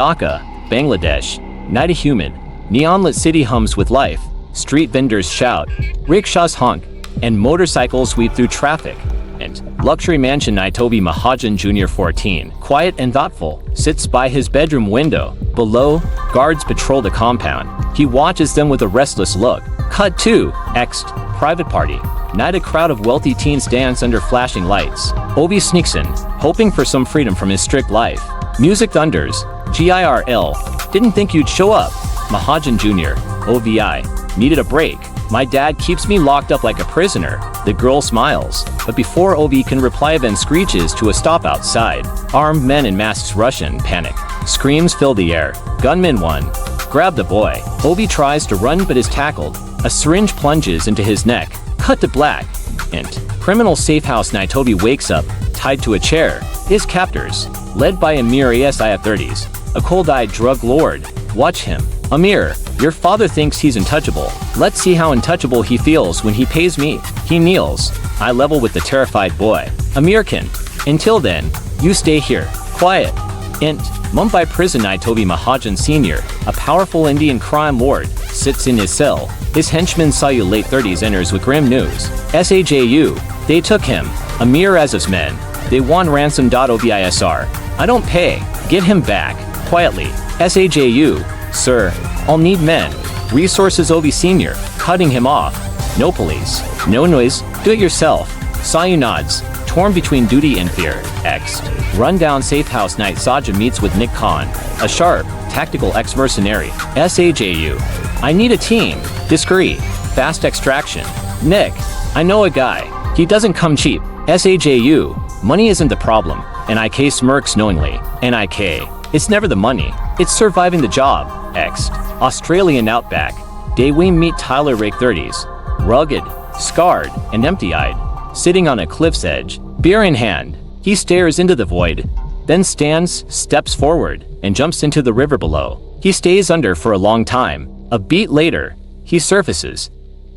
Dhaka, Bangladesh. Night humid. Neon-lit city hums with life. Street vendors shout. Rickshaws honk. And motorcycles weave through traffic. And luxury mansion Naitobi Mahajan Jr. 14, quiet and thoughtful, sits by his bedroom window. Below, guards patrol the compound. He watches them with a restless look. Cut 2. Ext. Private party. Night a crowd of wealthy teens dance under flashing lights. Obi sneaks in, hoping for some freedom from his strict life. Music thunders. GIRL. Didn't think you'd show up. Mahajan Jr. OVI. Needed a break. My dad keeps me locked up like a prisoner. The girl smiles, but before Obi can reply, Ben screeches to a stop outside. Armed men in masks rush in, panic. Screams fill the air. Gunman 1. Grab the boy. Obi tries to run but is tackled. A syringe plunges into his neck. Cut to black. Int. Criminal safe house. Naitobi wakes up, tied to a chair. His captors, led by Amir ASIF-30s, a cold-eyed drug lord. Watch him. Amir, your father thinks he's untouchable. Let's see how untouchable he feels when he pays me. He kneels. I level with the terrified boy. Amirkin. Until then, you stay here. Quiet. Int. Mumbai prison. Naitobi Mahajan Sr., a powerful Indian crime lord, sits in his cell. His henchman Sayu late 30s enters with grim news. SAJU. They took him. Amir as his men. They want ransom. OBISR. I don't pay. Get him back. Quietly. SAJU. Sir, I'll need men. Resources. Obi Sr. Cutting him off. No police. No noise. Do it yourself. Sayu nods. Torn between duty and fear. Ext. Rundown safe house night. Saja meets with Nick Khan, a sharp, tactical ex-mercenary. SAJU. I need a team. Discreet. Fast extraction. Nick. I know a guy. He doesn't come cheap. SAJU. Money isn't the problem. NIK smirks knowingly. NIK. It's never the money. It's surviving the job. Ext. Australian outback. Day we meet Tyler Rake 30s. Rugged, scarred, and empty-eyed. Sitting on a cliff's edge, beer in hand. He stares into the void, then stands, steps forward, and jumps into the river below. He stays under for a long time. A beat later, he surfaces.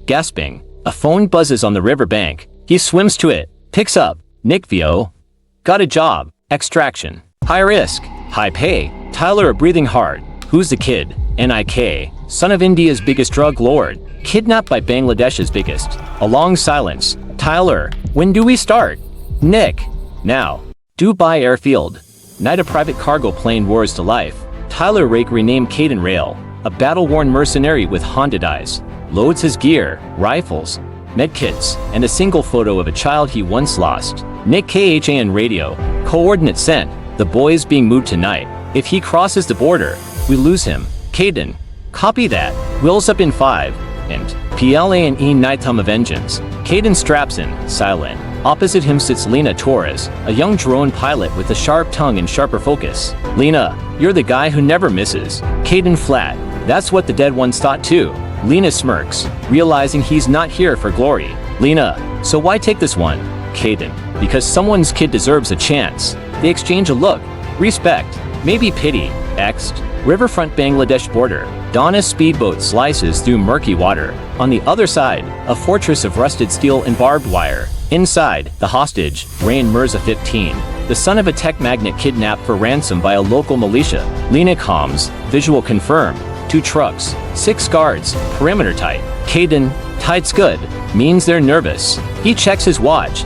Gasping, a phone buzzes on the riverbank. He swims to it, picks up. Nick Vio. Got a job. Extraction. High risk. High pay. Tyler a breathing hard. Who's the kid? NIK. Son of India's biggest drug lord. Kidnapped by Bangladesh's biggest. A long silence. Tyler. When do we start? Nick. Now. Dubai airfield. Night a private cargo plane roars to life. Tyler Rake renamed Caden Rail. A battle-worn mercenary with haunted eyes. Loads his gear, rifles, medkits, and a single photo of a child he once lost. Nick KHAN radio. Coordinate sent. The boy is being moved tonight. If he crosses the border, we lose him. Caden. Copy that. Wheels up in 5. And PLANE Nighttime of Vengeance. Caden straps in, silent. Opposite him sits Lena Torres, a young drone pilot with a sharp tongue and sharper focus. Lena, you're the guy who never misses. Caden flat. That's what the dead ones thought too. Lena smirks, realizing he's not here for glory. Lena, so why take this one? Caden, because someone's kid deserves a chance. They exchange a look. Respect. Maybe pity. Ext. Riverfront Bangladesh border. Donna speedboat slices through murky water. On the other side, a fortress of rusted steel and barbed wire. Inside, the hostage, Rain Mirza 15, the son of a tech magnate kidnapped for ransom by a local militia. Lena comms. Visual confirmed. 2 trucks. 6 guards. Perimeter tight. Caden. Tight's good. Means they're nervous. He checks his watch.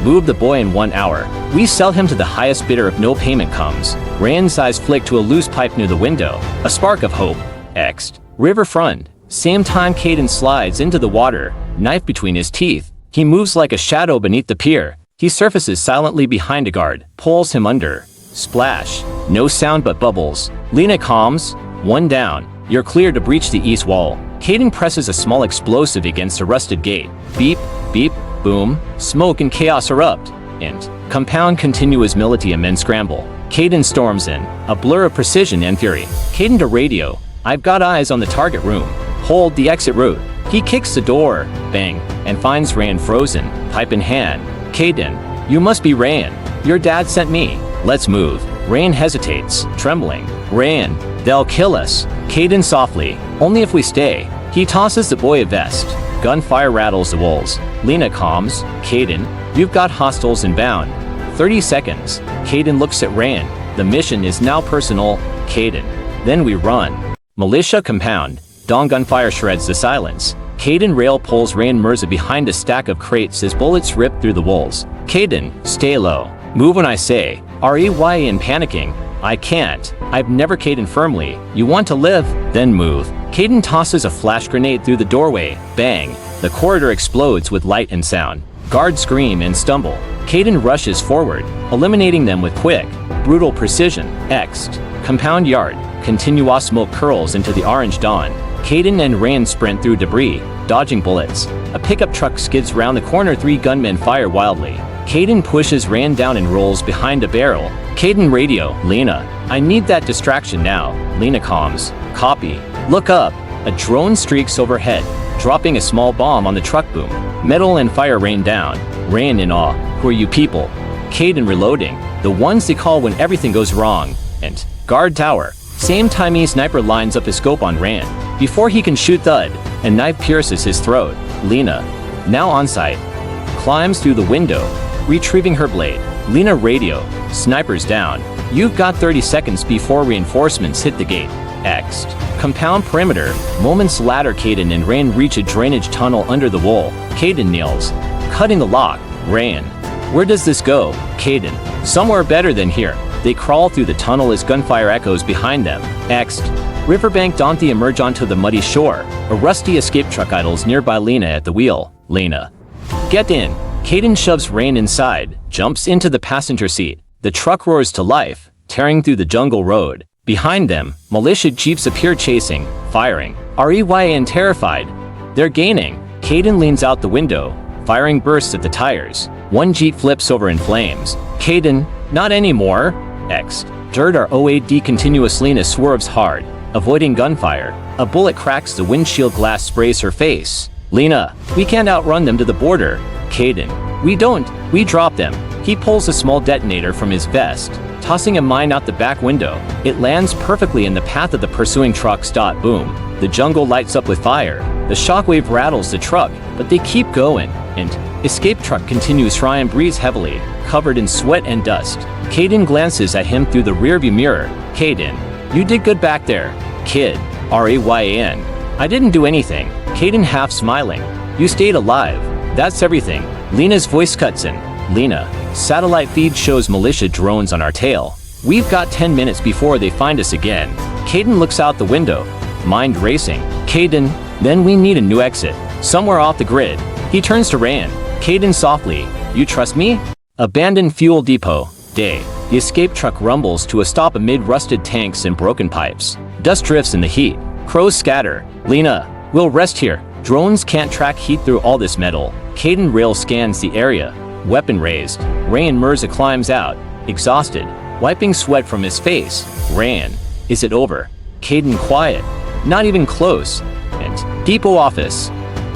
Move the boy in 1 hour. We sell him to the highest bidder if no payment comes. Rand's eyes flick to a loose pipe near the window. A spark of hope. Ext. Riverfront. Same time Caden slides into the water, knife between his teeth. He moves like a shadow beneath the pier. He surfaces silently behind a guard, pulls him under. Splash. No sound but bubbles. Lena calms. 1 down. You're clear to breach the east wall. Caden presses a small explosive against a rusted gate. Beep, beep, boom. Smoke and chaos erupt. Int. Compound continuous militia men scramble. Caden storms in, a blur of precision and fury. Caden to radio. I've got eyes on the target room. Hold the exit route. He kicks the door, bang, and finds Rayan frozen, pipe in hand. Caden, you must be Rayan. Your dad sent me. Let's move. Rayan hesitates, trembling. Rayan, they'll kill us. Caden softly, only if we stay. He tosses the boy a vest. Gunfire rattles the walls. Lena calms. Caden, you've got hostiles inbound. 30 seconds. Caden looks at Rayan. The mission is now personal, Caden. Then we run. Militia compound. Dawn gunfire shreds the silence. Caden rail pulls Rain Mirza behind a stack of crates as bullets rip through the walls. Caden, stay low. Move when I say. Reyn panicking. I can't. I've never. Caden firmly. You want to live? Then move. Caden tosses a flash grenade through the doorway. Bang. The corridor explodes with light and sound. Guards scream and stumble. Caden rushes forward, eliminating them with quick, brutal precision. Next. Compound yard. Continuous smoke curls into the orange dawn. Caden and Rain sprint through debris, dodging bullets. A pickup truck skids round the corner. 3 gunmen fire wildly. Caden pushes Rain down and rolls behind a barrel. Caden radio. Lena. I need that distraction now. Lena comms. Copy. Look up. A drone streaks overhead, dropping a small bomb on the truck boom. Metal and fire rain down. Rain in awe. Who are you people? Caden reloading. The ones they call when everything goes wrong. And guard tower. Same timey sniper lines up his scope on Rand. Before he can shoot, thud, a knife pierces his throat. Lena, now on site, climbs through the window, retrieving her blade. Lena radio, snipers down. You've got 30 seconds before reinforcements hit the gate. Next. Compound perimeter. Moments later, Caden and Rain reach a drainage tunnel under the wall. Caden kneels, cutting the lock. Rain. Where does this go? Caden. Somewhere better than here. They crawl through the tunnel as gunfire echoes behind them. Next. Riverbank. Dante emerge onto the muddy shore. A rusty escape truck idles nearby. Lena at the wheel. Lena. Get in. Caden shoves Rain inside, jumps into the passenger seat. The truck roars to life, tearing through the jungle road. Behind them, militia jeeps appear chasing, firing. Reyn terrified. They're gaining. Caden leans out the window, firing bursts at the tires. One jeep flips over in flames. Caden, not anymore. Next. Dirt ROAD continuous. Lena swerves hard, avoiding gunfire. A bullet cracks the windshield glass, sprays her face. Lena, we can't outrun them to the border. Caden, we don't. We drop them. He pulls a small detonator from his vest, tossing a mine out the back window. It lands perfectly in the path of the pursuing trucks. Boom. The jungle lights up with fire. The shockwave rattles the truck, but they keep going. And escape truck continues. Ryan breathes heavily, covered in sweat and dust. Caden glances at him through the rearview mirror. Caden, you did good back there. Kid. Reyn. I didn't do anything. Caden half smiling. You stayed alive. That's everything. Lena's voice cuts in. Lena, satellite feed shows militia drones on our tail. We've got 10 minutes before they find us again. Caden looks out the window, mind racing. Caden, then we need a new exit, somewhere off the grid. He turns to Rand. Caden softly, you trust me? Abandoned fuel depot. Day. The escape truck rumbles to a stop amid rusted tanks and broken pipes. Dust drifts in the heat. Crows scatter. Lena, we'll rest here. Drones can't track heat through all this metal. Caden rail scans the area, weapon raised. Rain Mirza climbs out, exhausted, wiping sweat from his face. Rain, is it over? Caden quiet, not even close. And depot office.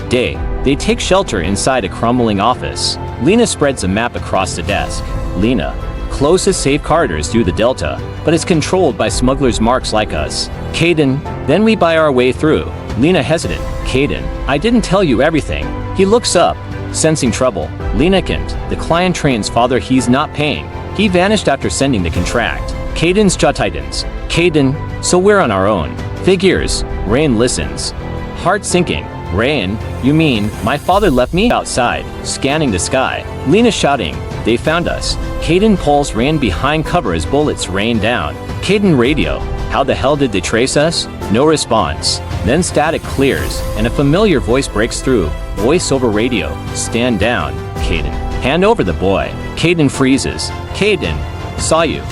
Day. They take shelter inside a crumbling office. Lena spreads a map across the desk. Lena, closest safe corridors through the Delta, but it's controlled by smugglers marks like us. Caden, then we buy our way through. Lena hesitant. Caden, I didn't tell you everything. He looks up, sensing trouble. Lena can't. The client trains father. He's not paying. He vanished after sending the contract. Caden's jaw tightens. Caden, so we're on our own. Figures. Rain listens. Heart sinking. Rain, you mean, my father left me outside, scanning the sky. Lena shouting, they found us. Caden pulls Rain behind cover as bullets rain down. Caden radio, how the hell did they trace us? No response. Then static clears, and a familiar voice breaks through. Voice over radio, stand down. Caden, hand over the boy. Caden freezes. Caden, saw you.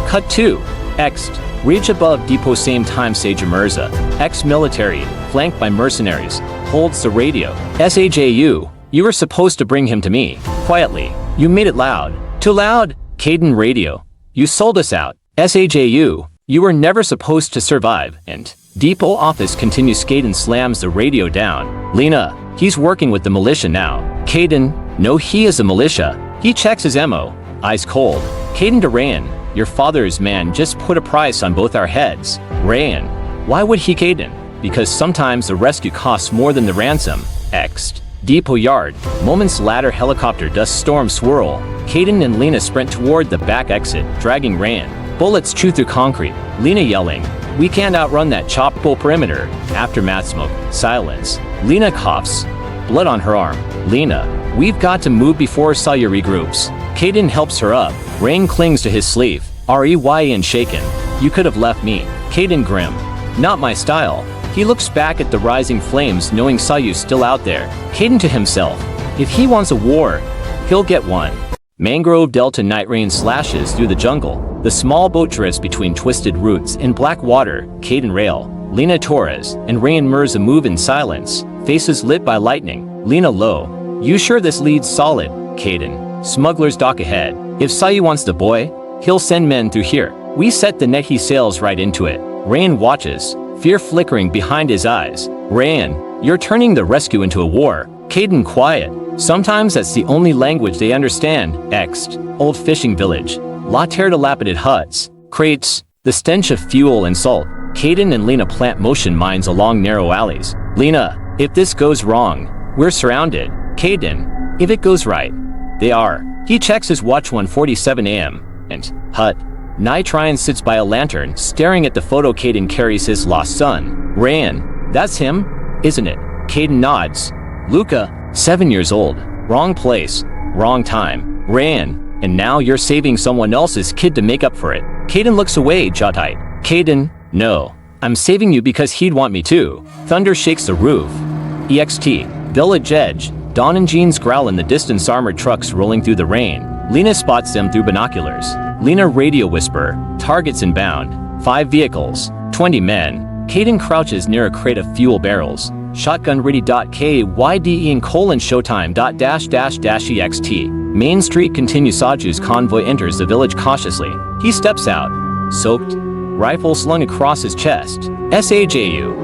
Cut 2. Ext. Reach above depot. Same time. Sage Mirza, ex-military, flanked by mercenaries, holds the radio. SAJU, you were supposed to bring him to me. Quietly, you made it loud. Too loud. Caden radio, you sold us out. SAJU, you were never supposed to survive. And depot office continues. Caden slams the radio down. Lena, he's working with the militia now. Caden, no, he is a militia. He checks his ammo. Eyes cold. Caden to Rayan, your father's man just put a price on both our heads. Rayan, why would he? Caden, because sometimes the rescue costs more than the ransom. Ext. Depot yard. Moments later, helicopter dust storm swirl. Caden and Lena sprint toward the back exit, dragging Rayan. Bullets chew through concrete. Lena yelling, "We can't outrun that topple perimeter." Aftermath smoke. Silence. Lena coughs. Blood on her arm. Lena, "We've got to move before Saya regroups." Caden helps her up. Rain clings to his sleeve. Ryan shaken. "You could have left me." Caden grim. "Not my style." He looks back at the rising flames, knowing Sayu's still out there. Caden to himself, if he wants a war, he'll get one. Mangrove Delta night rain slashes through the jungle. The small boat drifts between twisted roots in black water. Caden rail. Lena Torres and Rayan Mirza move in silence, faces lit by lightning. Lena low. "You sure this leads solid?" Caden. "Smugglers dock ahead. If Sayu wants the boy, he'll send men through here. We set the net, he sails right into it." Rayan watches, fear flickering behind his eyes. "Rayan, you're turning the rescue into a war." Caden quiet. Sometimes that's the only language they understand. Ext. Old fishing village. La-terre dilapidated huts. Crates. The stench of fuel and salt. Caden and Lena plant motion mines along narrow alleys. Lena, "If this goes wrong, we're surrounded." Caden, "If it goes right." They are. He checks his watch. 1:47 a.m. And hut. Nitryan sits by a lantern, staring at the photo Caden carries his lost son. Rayan, "That's him, isn't it?" Caden nods. "Luca, 7 years old. Wrong place, wrong time." Rayan, "And now you're saving someone else's kid to make up for it." Caden looks away, jaw tight. Caden, "No. I'm saving you because he'd want me to." Thunder shakes the roof. EXT. Village edge. Dawn and Jeans growl in the distance, armored trucks rolling through the rain. Lena spots them through binoculars. Lena radio whisper, "Targets inbound. 5 vehicles. 20 men." Caden crouches near a crate of fuel barrels. Shotgun ready. KYDE and Showtime. --EXT. Main Street continues. Saju's convoy enters the village cautiously. He steps out, soaked, rifle slung across his chest. SAJU.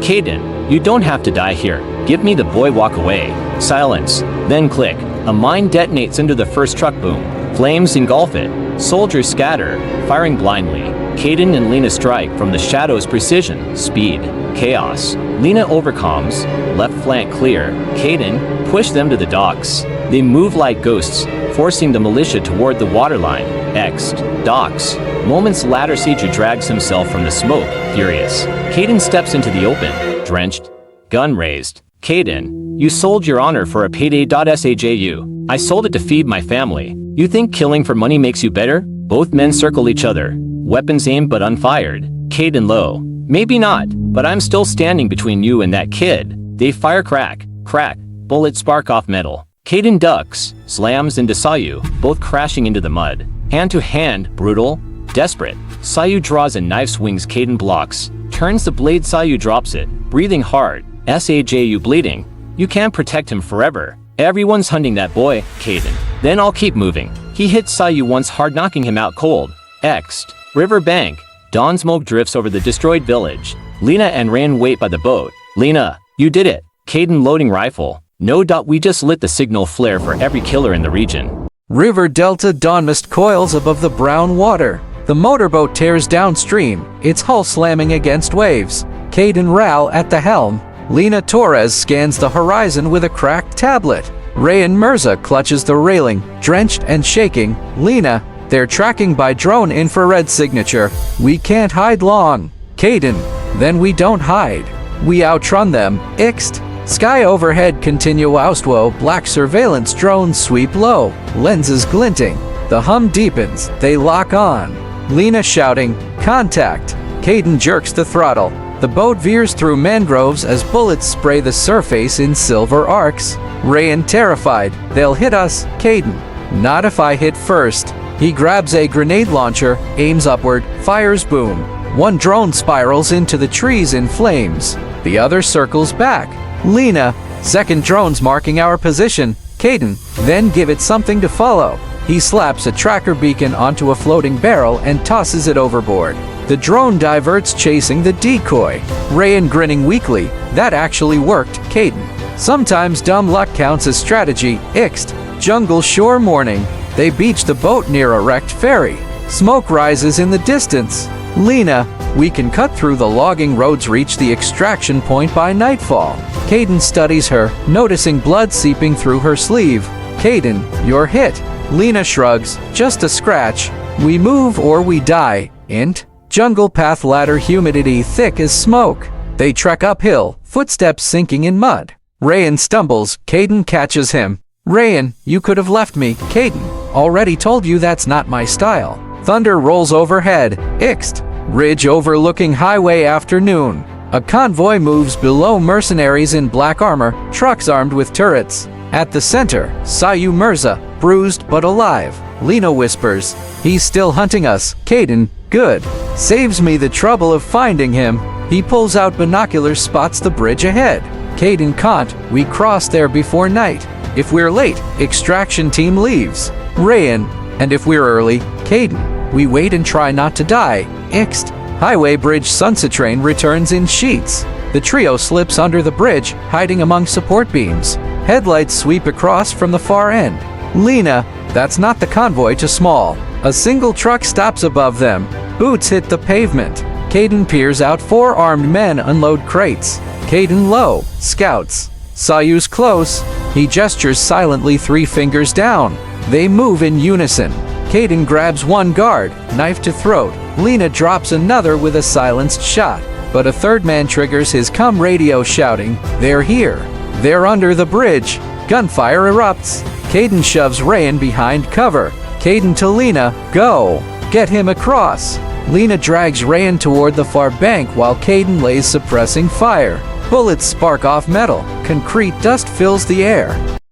Caden, "You don't have to die here. Give me the boy, walk away." Silence. Then click. A mine detonates under the first truck. Boom. Flames engulf it. Soldiers scatter, firing blindly. Caden and Lena strike from the shadows. Precision, speed, chaos. Lena overcomes. Left flank clear. Caden, push them to the docks. They move like ghosts, forcing the militia toward the waterline. Ext. Docks. Moments later, Saju drags himself from the smoke, furious. Caden steps into the open, drenched, gun raised. Caden, "You sold your honor for a payday. SAJU. I sold it to feed my family. You think killing for money makes you better?" Both men circle each other, weapons aimed but unfired. Caden low. "Maybe not, but I'm still standing between you and that kid." They fire. Crack, crack. Bullets spark off metal. Caden ducks, slams into Sayu, both crashing into the mud. Hand to hand, brutal, desperate. Sayu draws a knife, swings. Caden blocks, turns the blade. Sayu drops it, breathing hard. SAJU bleeding. "You can't protect him forever. Everyone's hunting that boy." Caden, "Then I'll keep moving." He hits Sayu once hard, knocking him out cold. Ext. River bank. Dawn smoke drifts over the destroyed village. Lena and Rayan wait by the boat. Lena, "You did it." Caden loading rifle. "No. We just lit the signal flare for every killer in the region." River Delta. Dawn mist coils above the brown water. The motorboat tears downstream, its hull slamming against waves. Caden Ral at the helm. Lena Torres scans the horizon with a cracked tablet. Rayan Mirza clutches the railing, drenched and shaking. Lena, "They're tracking by drone infrared signature. We can't hide long." Caden, "Then we don't hide. We outrun them." Ixt. Sky overhead continue outwo. Black surveillance drones sweep low, lenses glinting. The hum deepens. They lock on. Lena shouting, "Contact." Caden jerks the throttle. The boat veers through mangroves as bullets spray the surface in silver arcs. Rayan terrified, "They'll hit us." Caden, "Not if I hit first." He grabs a grenade launcher, aims upward, fires. Boom. One drone spirals into the trees in flames. The other circles back. Lena, "Second drone's marking our position." Caden, "Then give it something to follow." He slaps a tracker beacon onto a floating barrel and tosses it overboard. The drone diverts, chasing the decoy. Rayan grinning weakly, "That actually worked." Caden, "Sometimes dumb luck counts as strategy." Ixt. Jungle shore morning. They beach the boat near a wrecked ferry. Smoke rises in the distance. Lena, "We can cut through the logging roads, reach the extraction point by nightfall." Caden studies her, noticing blood seeping through her sleeve. Caden, "You're hit." Lena shrugs, "Just a scratch." We move or we die. Int. Jungle path ladder, humidity thick as smoke. They trek uphill, footsteps sinking in mud. Rayan stumbles, Caden catches him. Rayan, you could have left me. Caden, already told you that's not my style. Thunder rolls overhead. Ixt. Ridge overlooking highway, afternoon. A convoy moves below, mercenaries in black armor, trucks armed with turrets. At the center, Sayu Mirza, bruised but alive. Lena whispers, he's still hunting us. Caden, good. Saves me the trouble of finding him. He pulls out binoculars, spots the bridge ahead. Caden can't. We cross there before night. If we're late, extraction team leaves. Rayan, and if we're early, Caden. We wait and try not to die. Ixt. Highway bridge, Sunset train returns in sheets. The trio slips under the bridge, hiding among support beams. Headlights sweep across from the far end. Lena, that's not the convoy to small. A single truck stops above them. Boots hit the pavement. Caden peers out, 4 armed men unload crates. Caden low, scouts. Sayu's close. He gestures silently, 3 fingers down. They move in unison. Caden grabs one guard, knife to throat. Lena drops another with a silenced shot. But a third man triggers his comm radio, shouting, they're here. They're under the bridge. Gunfire erupts. Caden shoves Rayan behind cover. Caden to Lena, go. Get him across. Lena drags Rayan toward the far bank while Caden lays suppressing fire. Bullets spark off metal. Concrete dust fills the air.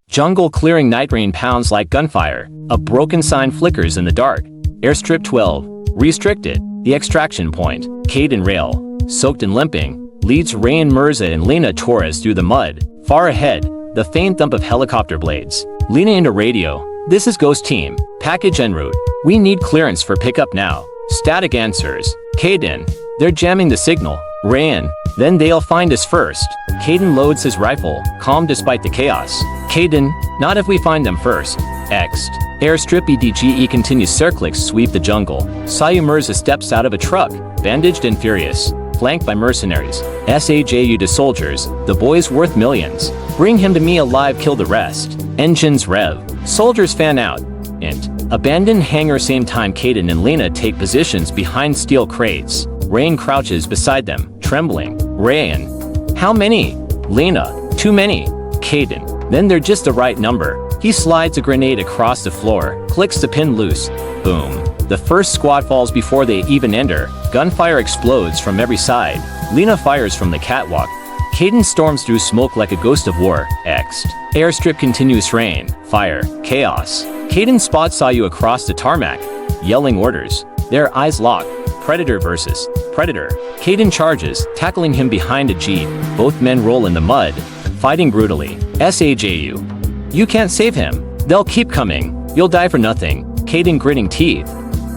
Jungle clearing, night rain pounds like gunfire. A broken sign flickers in the dark. Airstrip 12. Restricted. The extraction point. Caden Rail, soaked and limping, leads Rayan Mirza and Lena Torres through the mud. Far ahead, the faint thump of helicopter blades. Lena into radio. This is Ghost Team. Package en route. We need clearance for pickup now. Static answers. Caden. They're jamming the signal. Rayan. Then they'll find us first. Caden loads his rifle, calm despite the chaos. Caden. Not if we find them first. Ext. Airstrip EDGE continues. Circlics sweep the jungle. Sayu Mirza steps out of a truck, bandaged and furious, flanked by mercenaries. SAJU to soldiers. The boy's worth millions. Bring him to me alive, kill the rest. Engines rev. Soldiers fan out. Int. Abandoned hangar, same time Caden and Lena take positions behind steel crates. Rayan crouches beside them, trembling. Rayan. How many? Lena. Too many. Caden. Then they're just the right number. He slides a grenade across the floor, clicks the pin loose. Boom. The first squad falls before they even enter. Gunfire explodes from every side. Lena fires from the catwalk. Caden storms through smoke like a ghost of war. Ext. Airstrip continues. Rain. Fire. Chaos. Caden spots Sayu across the tarmac, yelling orders. Their eyes lock. Predator versus Predator. Caden charges, tackling him behind a jeep. Both men roll in the mud, fighting brutally. SAJU. You can't save him. They'll keep coming. You'll die for nothing. Caden gritting teeth.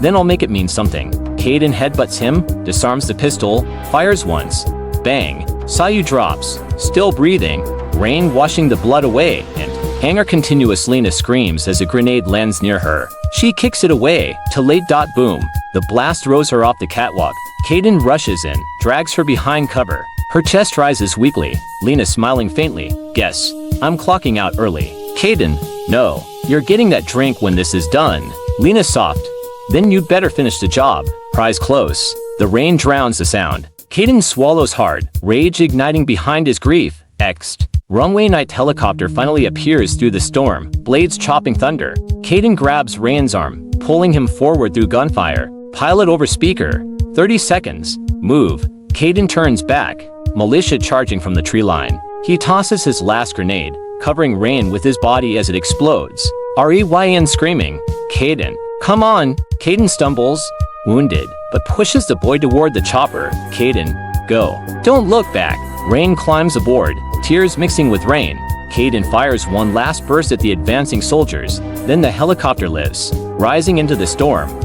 Then I'll make it mean something. Caden headbutts him, disarms the pistol, fires once. Bang. Sayu drops, still breathing, rain washing the blood away, and hangar continuous. Lena screams as a grenade lands near her. She kicks it away, to late. Boom. The blast throws her off the catwalk. Caden rushes in, drags her behind cover. Her chest rises weakly. Lena smiling faintly. Guess. I'm clocking out early. Caden. No. You're getting that drink when this is done. Lena soft. Then you'd better finish the job. Prize close. The rain drowns the sound. Caden swallows hard, rage igniting behind his grief. Ext. Runway night helicopter finally appears through the storm, blades chopping thunder. Caden grabs Rayan's arm, pulling him forward through gunfire. Pilot over speaker. 30 seconds. Move. Caden turns back, militia charging from the tree line. He tosses his last grenade, covering Rayan with his body as it explodes. Reyn screaming. Caden. Come on. Caden stumbles, wounded, but pushes the boy toward the chopper. Caden. Go. Don't look back. Rayan climbs aboard, tears mixing with rain. Caden fires one last burst at the advancing soldiers, then the helicopter lifts, rising into the storm.